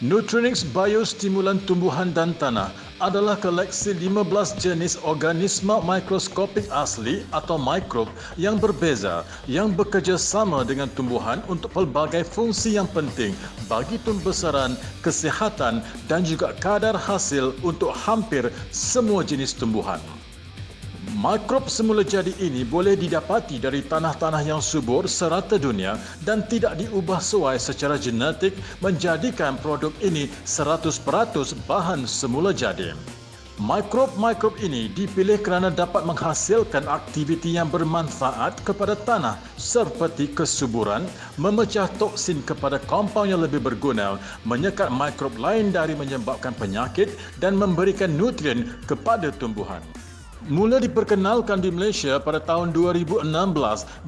Nutrinix Biostimulan Tumbuhan dan Tanah adalah koleksi 15 jenis organisma mikroskopik asli atau mikrob yang berbeza yang bekerjasama dengan tumbuhan untuk pelbagai fungsi yang penting bagi pembesaran, kesihatan dan juga kadar hasil untuk hampir semua jenis tumbuhan. Mikrob semula jadi ini boleh didapati dari tanah-tanah yang subur serata dunia dan tidak diubah suai secara genetik menjadikan produk ini 100% bahan semula jadi. Mikrob-mikrob ini dipilih kerana dapat menghasilkan aktiviti yang bermanfaat kepada tanah seperti kesuburan, memecah toksin kepada kompaun yang lebih berguna, menyekat mikrob lain dari menyebabkan penyakit dan memberikan nutrien kepada tumbuhan. Mula diperkenalkan di Malaysia pada tahun 2016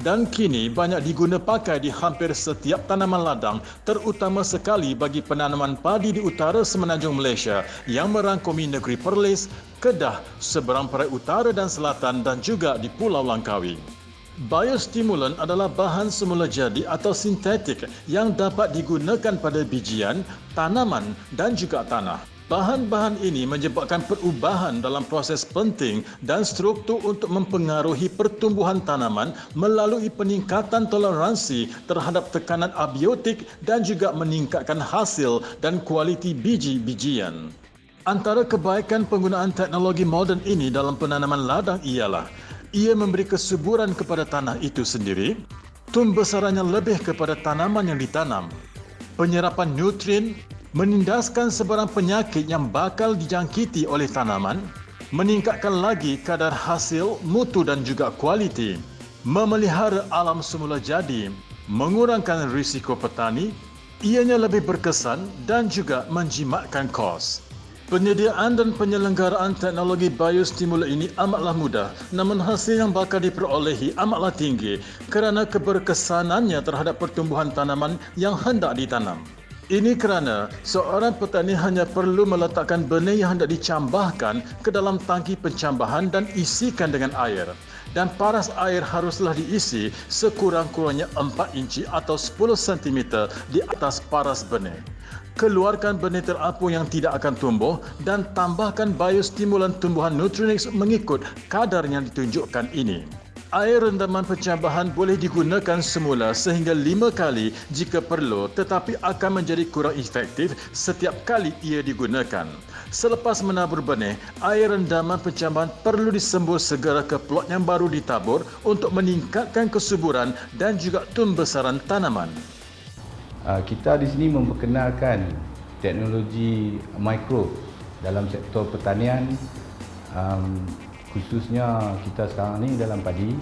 dan kini banyak diguna pakai di hampir setiap tanaman ladang, terutama sekali bagi penanaman padi di utara semenanjung Malaysia yang merangkumi negeri Perlis, Kedah, seberang Perai Utara dan Selatan dan juga di Pulau Langkawi. Biostimulan adalah bahan semula jadi atau sintetik yang dapat digunakan pada bijian, tanaman dan juga tanah. Bahan-bahan ini menyebabkan perubahan dalam proses penting dan struktur untuk mempengaruhi pertumbuhan tanaman melalui peningkatan toleransi terhadap tekanan abiotik dan juga meningkatkan hasil dan kualiti biji-bijian. Antara kebaikan penggunaan teknologi moden ini dalam penanaman ladang ialah ia memberi kesuburan kepada tanah itu sendiri, tumbesarannya lebih kepada tanaman yang ditanam, penyerapan nutrien, menindaskan sebarang penyakit yang bakal dijangkiti oleh tanaman, meningkatkan lagi kadar hasil, mutu dan juga kualiti, memelihara alam semula jadi, mengurangkan risiko petani, ianya lebih berkesan dan juga menjimatkan kos. Penyediaan dan penyelenggaraan teknologi biostimula ini amatlah mudah, namun hasil yang bakal diperolehi amatlah tinggi kerana keberkesanannya terhadap pertumbuhan tanaman yang hendak ditanam. Ini kerana seorang petani hanya perlu meletakkan benih yang hendak dicambahkan ke dalam tangki pencambahan dan isikan dengan air. Dan paras air haruslah diisi sekurang-kurangnya 4 inci atau 10 cm di atas paras benih. Keluarkan benih terapung yang tidak akan tumbuh dan tambahkan biostimulan tumbuhan Nutrinix mengikut kadar yang ditunjukkan ini. Air rendaman pencambahan boleh digunakan semula sehingga 5 kali jika perlu tetapi akan menjadi kurang efektif setiap kali ia digunakan. Selepas menabur benih, air rendaman pencambahan perlu disembur segera ke plot yang baru ditabur untuk meningkatkan kesuburan dan juga tumbesaran tanaman. Kita di sini memperkenalkan teknologi mikrob dalam sektor pertanian, khususnya kita sekarang ni dalam padi.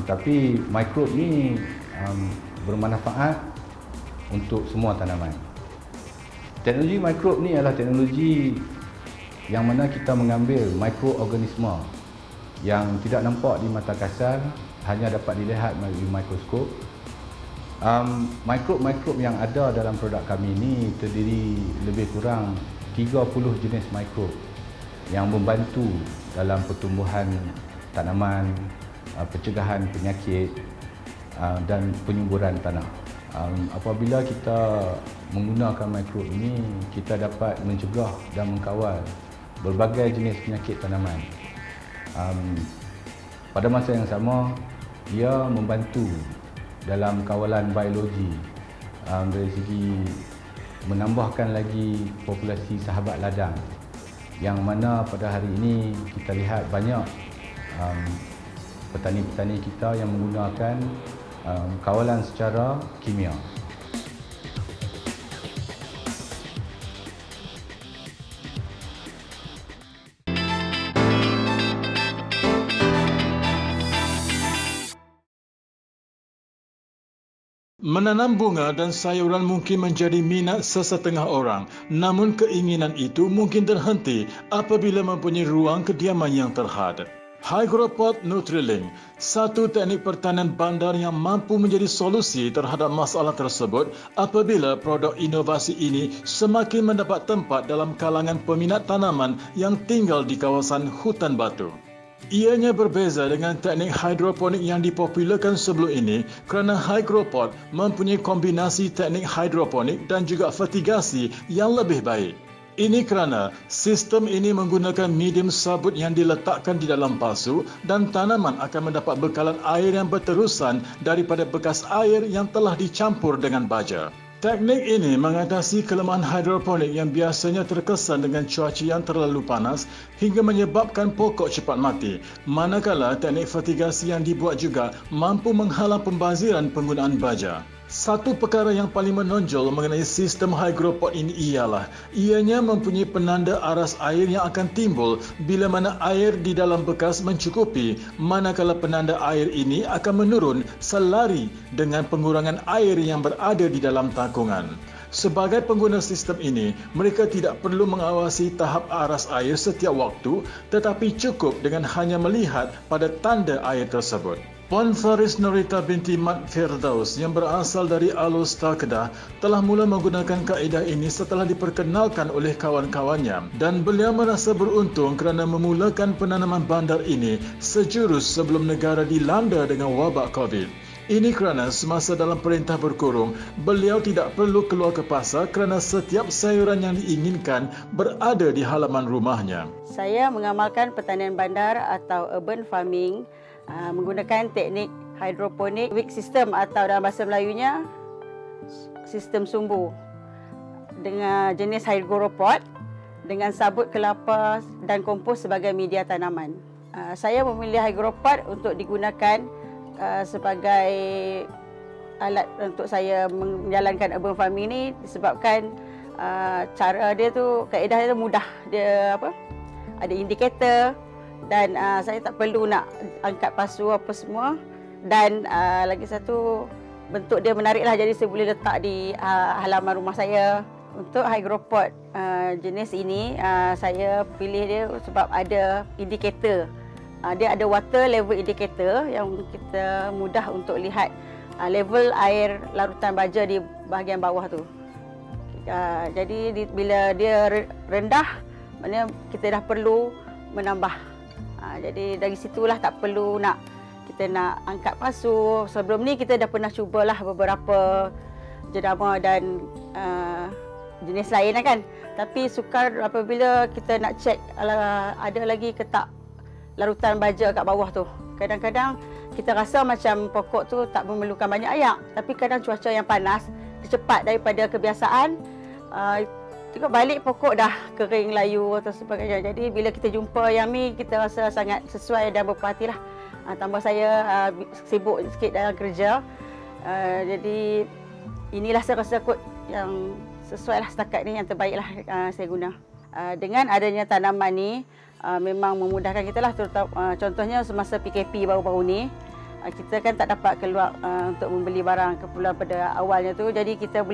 Tapi mikrob ni bermanfaat untuk semua tanaman. Teknologi mikrob ni adalah teknologi yang mana kita mengambil mikroorganisma yang tidak nampak di mata kasar, hanya dapat dilihat melalui mikroskop. Mikrob-mikrob yang ada dalam produk kami ini terdiri lebih kurang 30 jenis mikrob yang membantu dalam pertumbuhan tanaman, pencegahan penyakit dan penyuburan tanah. Apabila kita menggunakan mikrob ini, kita dapat mencegah dan mengkawal berbagai jenis penyakit tanaman. Pada masa yang sama, ia membantu dalam kawalan biologi dari segi menambahkan lagi populasi sahabat ladang, yang mana pada hari ini kita lihat banyak petani-petani kita yang menggunakan kawalan secara kimia. Menanam bunga dan sayuran mungkin menjadi minat sesetengah orang, namun keinginan itu mungkin terhenti apabila mempunyai ruang kediaman yang terhad. Hygropod Nutrilink, satu teknik pertanian bandar yang mampu menjadi solusi terhadap masalah tersebut apabila produk inovasi ini semakin mendapat tempat dalam kalangan peminat tanaman yang tinggal di kawasan hutan batu. Ianya berbeza dengan teknik hidroponik yang dipopularkan sebelum ini kerana hydropod mempunyai kombinasi teknik hidroponik dan juga fertigasi yang lebih baik. Ini kerana sistem ini menggunakan medium sabut yang diletakkan di dalam pasu dan tanaman akan mendapat bekalan air yang berterusan daripada bekas air yang telah dicampur dengan baja. Teknik ini mengatasi kelemahan hidroponik yang biasanya terkesan dengan cuaca yang terlalu panas hingga menyebabkan pokok cepat mati, manakala teknik fertigasi yang dibuat juga mampu menghalang pembaziran penggunaan baja. Satu perkara yang paling menonjol mengenai sistem hydropod ini ialah ianya mempunyai penanda aras air yang akan timbul bila mana air di dalam bekas mencukupi, manakala penanda air ini akan menurun selari dengan pengurangan air yang berada di dalam takungan. Sebagai pengguna sistem ini, mereka tidak perlu mengawasi tahap aras air setiap waktu tetapi cukup dengan hanya melihat pada tanda air tersebut. Puan Faris Norita binti Mat Firdaus yang berasal dari Alor Kedah telah mula menggunakan kaedah ini setelah diperkenalkan oleh kawan-kawannya dan beliau merasa beruntung kerana memulakan penanaman bandar ini sejurus sebelum negara dilanda dengan wabak COVID. Ini kerana semasa dalam perintah berkurung, beliau tidak perlu keluar ke pasar kerana setiap sayuran yang diinginkan berada di halaman rumahnya. Saya mengamalkan pertanian bandar atau urban farming menggunakan teknik hidroponik wick system atau dalam bahasa Melayunya sistem sumbu dengan jenis hydropod dengan sabut kelapa dan kompos sebagai media tanaman. Saya memilih hydropod untuk digunakan sebagai alat untuk saya menjalankan urban farming ini disebabkan cara dia tu, kaedah dia tu mudah. Dia ada indikator dan saya tak perlu nak angkat pasu apa semua dan lagi satu bentuk dia menariklah, jadi saya boleh letak di halaman rumah saya. Untuk hydropod jenis ini saya pilih dia sebab ada indikator. Dia ada water level indicator yang kita mudah untuk lihat level air larutan baja di bahagian bawah tu. Jadi bila dia rendah, maknanya kita dah perlu menambah. Jadi dari situlah tak perlu kita nak angkat pasu. Sebelum ni kita dah pernah cubalah beberapa jenama dan jenis lain kan. Tapi sukar apabila kita nak cek ada lagi ke tak larutan baja kat bawah tu. Kadang-kadang kita rasa macam pokok tu tak memerlukan banyak air, tapi kadang cuaca yang panas cepat daripada kebiasaan, tengok balik pokok dah kering layu atau sebagainya. Jadi bila kita jumpa yang ni, kita rasa sangat sesuai dan berpuas hatilah. Tambah saya sibuk sikit dalam kerja, jadi inilah saya rasa kot yang sesuai lah setakat ni, yang terbaik lah saya guna. Dengan adanya tanaman ni memang memudahkan kita lah, terutama contohnya semasa PKP baru-baru ni, kita kan tak dapat keluar untuk membeli barang keperluan pada awalnya tu, jadi kita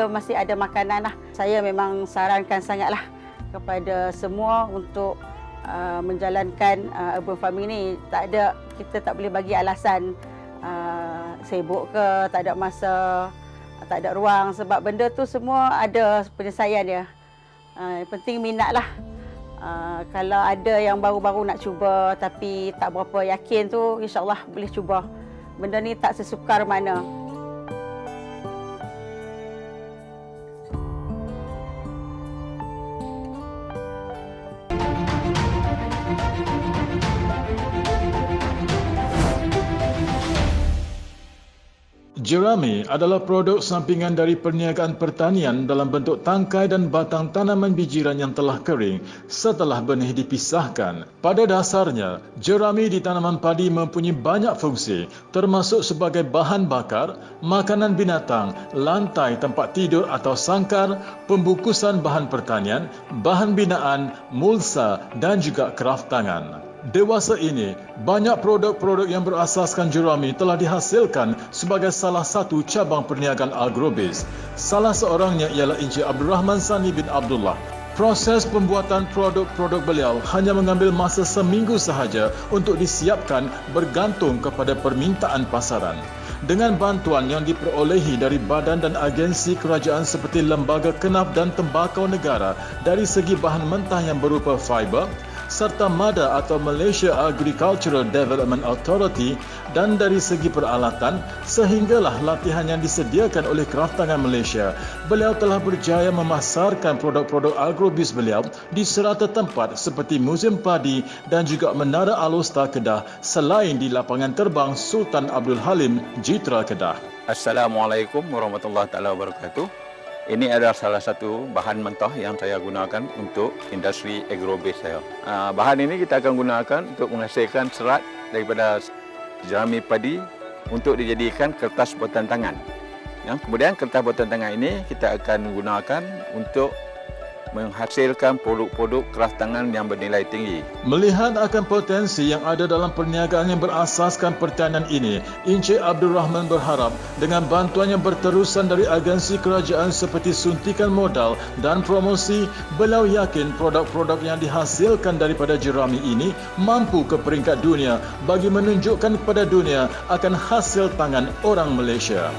masih ada makanan lah. Saya memang sarankan sangatlah kepada semua untuk menjalankan urban farming ni. Kita tak boleh bagi alasan sibuk ke, tak ada masa, tak ada ruang, sebab benda tu semua ada penyelesaian dia. Yang penting minat lah. Kalau ada yang baru-baru nak cuba tapi tak berapa yakin tu, insyaAllah boleh cuba. Benda ni tak sesukar mana. Jerami adalah produk sampingan dari perniagaan pertanian dalam bentuk tangkai dan batang tanaman bijiran yang telah kering setelah benih dipisahkan. Pada dasarnya, jerami di tanaman padi mempunyai banyak fungsi, termasuk sebagai bahan bakar, makanan binatang, lantai tempat tidur atau sangkar, pembungkusan bahan pertanian, bahan binaan, mulsa dan juga kraft tangan. Dewasa ini, banyak produk-produk yang berasaskan jerami telah dihasilkan sebagai salah satu cabang perniagaan agrobis. Salah seorangnya ialah Encik Abdul Rahman Sani bin Abdullah. Proses pembuatan produk-produk beliau hanya mengambil masa seminggu sahaja untuk disiapkan bergantung kepada permintaan pasaran. Dengan bantuan yang diperolehi dari badan dan agensi kerajaan seperti Lembaga Kenaf dan Tembakau Negara dari segi bahan mentah yang berupa fiber, serta MADA atau Malaysia Agricultural Development Authority, dan dari segi peralatan sehinggalah latihan yang disediakan oleh Kraftangan Malaysia, beliau telah berjaya memasarkan produk-produk agrobis beliau di serata tempat seperti Muzium Padi dan juga Menara Alostar Kedah selain di lapangan terbang Sultan Abdul Halim Jitra Kedah. Assalamualaikum warahmatullahi taala wabarakatuh. Ini adalah salah satu bahan mentah yang saya gunakan untuk industri agrobase saya. Bahan ini kita akan gunakan untuk menghasilkan serat daripada jerami padi untuk dijadikan kertas buatan tangan. Kemudian kertas buatan tangan ini kita akan gunakan untuk menghasilkan produk-produk kraftangan yang bernilai tinggi. Melihat akan potensi yang ada dalam perniagaan yang berasaskan pertanian ini, Encik Abdul Rahman berharap dengan bantuan yang berterusan dari agensi kerajaan seperti suntikan modal dan promosi, beliau yakin produk-produk yang dihasilkan daripada jerami ini mampu ke peringkat dunia bagi menunjukkan kepada dunia akan hasil tangan orang Malaysia.